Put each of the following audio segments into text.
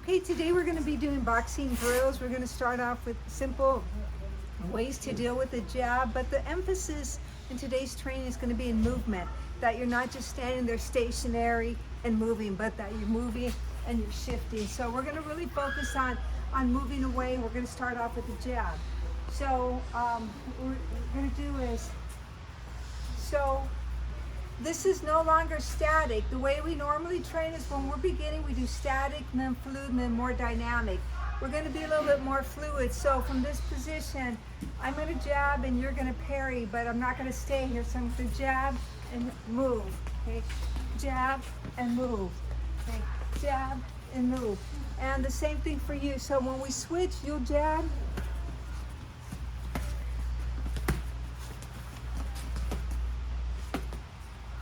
Hey, today we're going to be doing boxing drills. We're going to start off with simple ways to deal with the jab, but the emphasis in today's training is going to be in movement, that you're not just standing there stationary and moving, but that you're moving and you're shifting. So we're going to really focus on moving away. We're going to start off with the jab. So what we're going to do is, this is no longer static. The way we normally train is when we're beginning, we do static, and then fluid, and then more dynamic. We're going to be a little bit more fluid. So from this position, I'm going to jab and you're going to parry, but I'm not going to stay here. So I'm going to jab and move. Okay, jab and move. Okay, jab and move. And the same thing for you. So when we switch, you'll jab.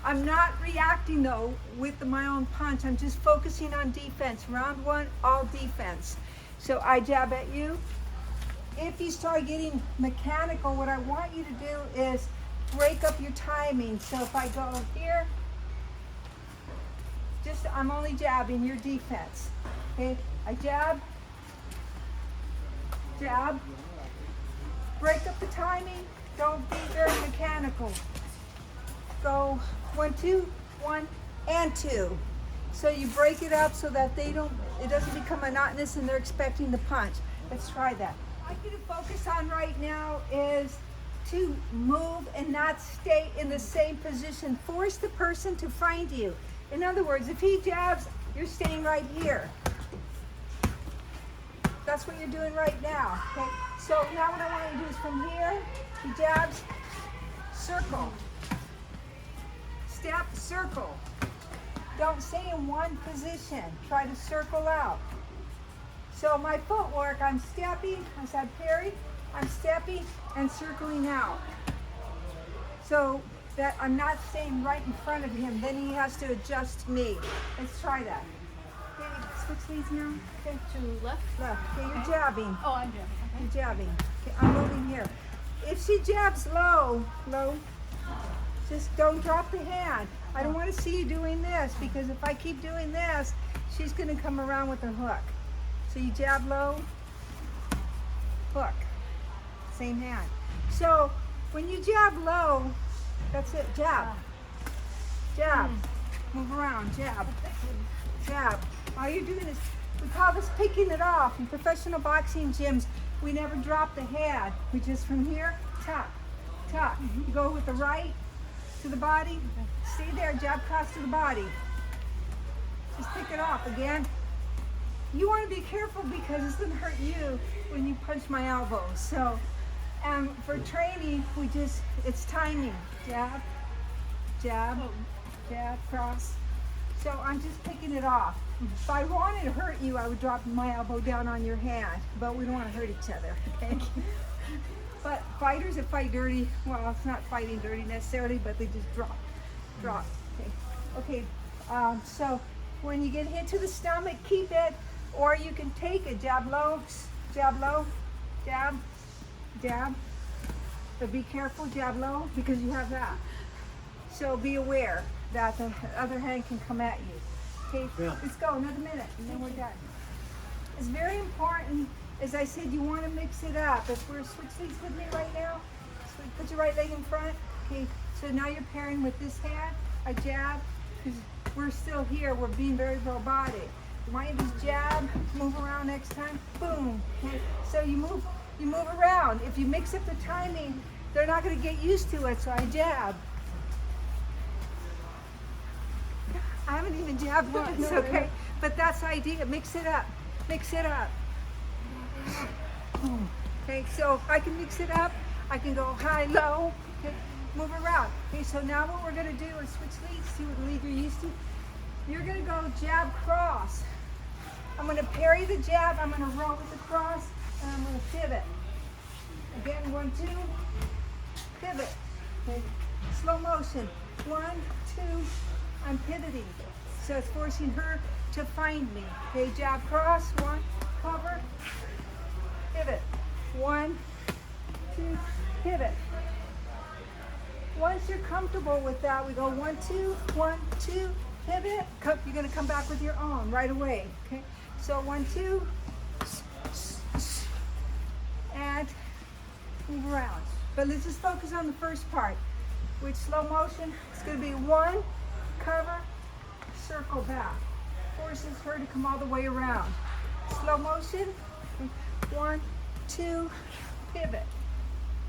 I'm not reacting though with my own punch. I'm just focusing on defense. Round one, all defense. So I jab at you. If you start getting mechanical, what I want you to do is break up your timing. So if I go here, I'm only jabbing your defense. Okay, I jab, jab, break up the timing. Don't be very mechanical. Go 1, 2, 1, and 2. So you break it up so that it doesn't become monotonous and they're expecting the punch. Let's try that. What I'd like you to focus on right now is to move and not stay in the same position. Force the person to find you. In other words, if he jabs, you're staying right here. That's what you're doing right now. Okay? So now what I want you to do is from here, he jabs, circle. Step, circle. Don't stay in one position. Try to circle out. So my footwork, I'm stepping, as I parry, I'm stepping and circling out. So that I'm not staying right in front of him. Then he has to adjust to me. Let's try that. Okay, switch these now. Okay, To left? left. Okay, you're jabbing. Oh, I'm jabbing. Okay. You're jabbing. Okay, I'm moving here. If she jabs low, just don't drop the hand. I don't want to see you doing this, because if I keep doing this, she's going to come around with a hook. So you jab low, hook, same hand. So when you jab low, that's it, jab, jab, move around, jab, jab. All you're doing is, we call this picking it off. In professional boxing gyms, we never drop the hand. We just from here, tuck, tuck. You go with the right to the body, stay there, jab cross to the body. Just pick it off again. You want to be careful because it's going to hurt you when you punch my elbow. So, for training, it's timing. Jab, jab, jab, cross. So I'm just picking it off. If I wanted to hurt you, I would drop my elbow down on your hand, but we don't want to hurt each other, okay? But fighters that fight dirty, well, it's not fighting dirty necessarily, but they just drop. Okay. So when you get hit to the stomach, keep it, or you can take it, jab low, jab, jab. But be careful, jab low, because you have that. So be aware that the other hand can come at you. Okay, Let's go, another minute, and then we're done. It's very important. As I said, you want to mix it up. If we're switch legs with me right now, put your right leg in front. Okay, so now you're pairing with this hand, a jab, because we're still here, we're being very robotic. You want you to just jab, move around next time, boom. Okay, so you move around. If you mix up the timing, they're not going to get used to it, so I jab. I haven't even jabbed once, okay? But that's the idea, mix it up, mix it up. Okay, so if I can mix it up, I can go high, low, okay, move around. Okay, so now what we're going to do is switch leads, see what lead you're used to. You're going to go jab, cross. I'm going to parry the jab, I'm going to roll with the cross, and I'm going to pivot. Again, 1, 2, pivot. Okay, slow motion, 1, 2, I'm pivoting. So it's forcing her to find me. Okay, jab, cross, 1, cover, pivot. 1, 2, pivot. Once you're comfortable with that, we go 1, 2, 1, 2, pivot. You're going to come back with your own right away. Okay. So 1, 2, and move around. But let's just focus on the first part, which slow motion, it's gonna be 1, cover, circle back. Forces her to come all the way around. Slow motion, 1, 2, pivot.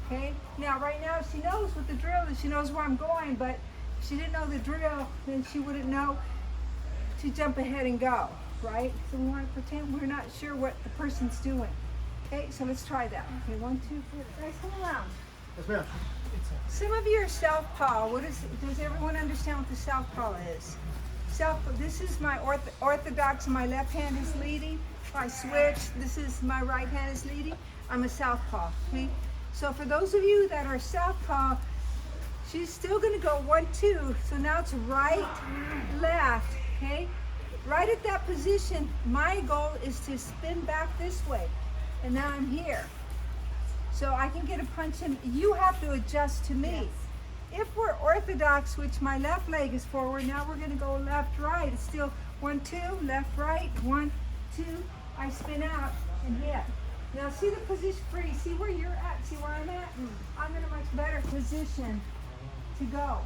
Okay, now right now she knows what the drill is, she knows where I'm going, but if she didn't know the drill, then she wouldn't know to jump ahead and go, right? So we want to pretend we're not sure what the person's doing. Okay, so let's try that. Okay, 1, 2, pivot. Guys, come around. Yes, ma'am. Some of you are southpaw. Does everyone understand what the southpaw is? This is my orthodox, my left hand is leading. If I switch, this is my right hand is leading. I'm a southpaw, okay? So for those of you that are southpaw, she's still gonna go 1, 2. So now it's right, left, okay? Right at that position, my goal is to spin back this way. And now I'm here. So I can get a punch in. You have to adjust to me. Yes. If we're orthodox, which my left leg is forward, now we're gonna go left, right. It's still 1, 2, left, right, 1, 2. I spin out and hit. Now see the position, free. See where you're at, see where I'm at? I'm in a much better position to go.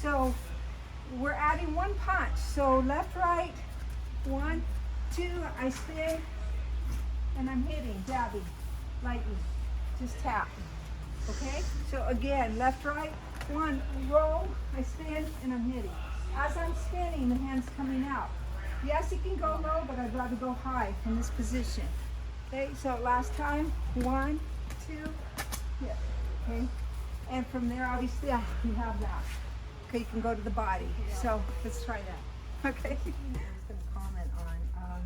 So we're adding 1 punch. So left, right, 1, 2, I spin, and I'm hitting, jabbing, lightly, just tap, okay? So again, left, right, 1, roll, I spin, and I'm hitting. As I'm spinning, the hand's coming out. Yes, it can go low, but I'd rather go high from this position. Okay, so last time, 1, 2, hit, okay? And from there, obviously, you have that. Okay, you can go to the body. So let's try that, okay? I'm just gonna comment on,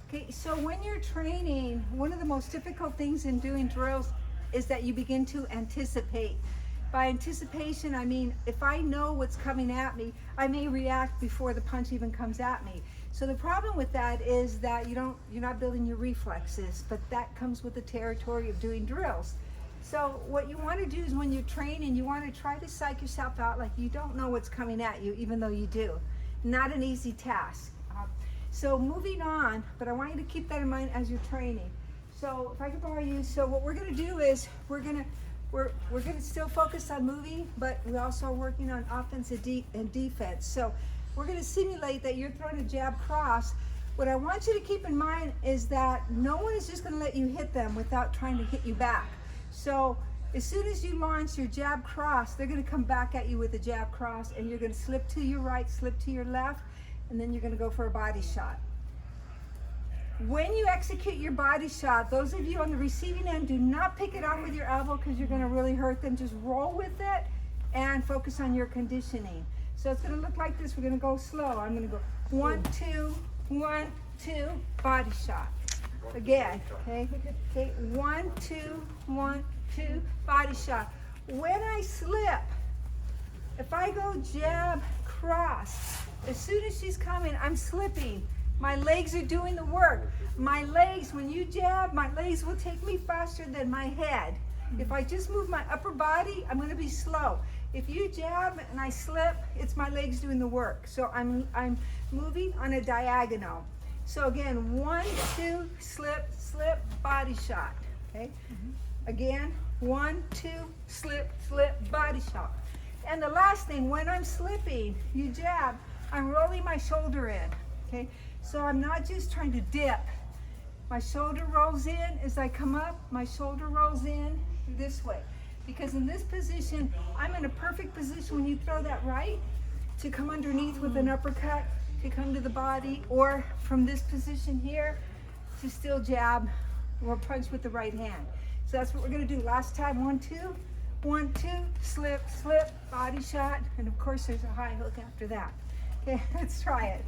okay, so when you're training, one of the most difficult things in doing drills is that you begin to anticipate. By anticipation, I mean, if I know what's coming at me, I may react before the punch even comes at me. So the problem with that is that you're not building your reflexes, but that comes with the territory of doing drills. So what you want to do is when you're training, you want to try to psych yourself out like you don't know what's coming at you, even though you do. Not an easy task. So moving on, but I want you to keep that in mind as you're training. So if I could borrow you, so what we're going to do is we're going to still focus on moving, but we also are working on offense and defense. So we're going to simulate that you're throwing a jab cross. What I want you to keep in mind is that no one is just going to let you hit them without trying to hit you back. So as soon as you launch your jab cross, they're going to come back at you with a jab cross, and you're going to slip to your right, slip to your left, and then you're going to go for a body shot. When you execute your body shot, those of you on the receiving end, do not pick it up with your elbow because you're going to really hurt them. Just roll with it and focus on your conditioning. So it's going to look like this. We're going to go slow. I'm going to go 1, 2, 1, 2, body shot. Again, okay? Okay, 1, 2, 1, 2, body shot. When I slip, if I go jab, cross, as soon as she's coming, I'm slipping. My legs are doing the work. My legs, when you jab, my legs will take me faster than my head. If I just move my upper body, I'm going to be slow. If you jab and I slip, it's my legs doing the work. So I'm moving on a diagonal. So again, 1, 2, slip, slip, body shot. Okay. Again, 1, 2, slip, slip, body shot. And the last thing, when I'm slipping, you jab, I'm rolling my shoulder in. Okay. So I'm not just trying to dip. My shoulder rolls in as I come up. My shoulder rolls in this way. Because in this position, I'm in a perfect position when you throw that right to come underneath with an uppercut, to come to the body, or from this position here to still jab or punch with the right hand. So that's what we're going to do. Last time, 1, 2, 1, 2, slip, slip, body shot, and of course there's a high hook after that. Okay, let's try it.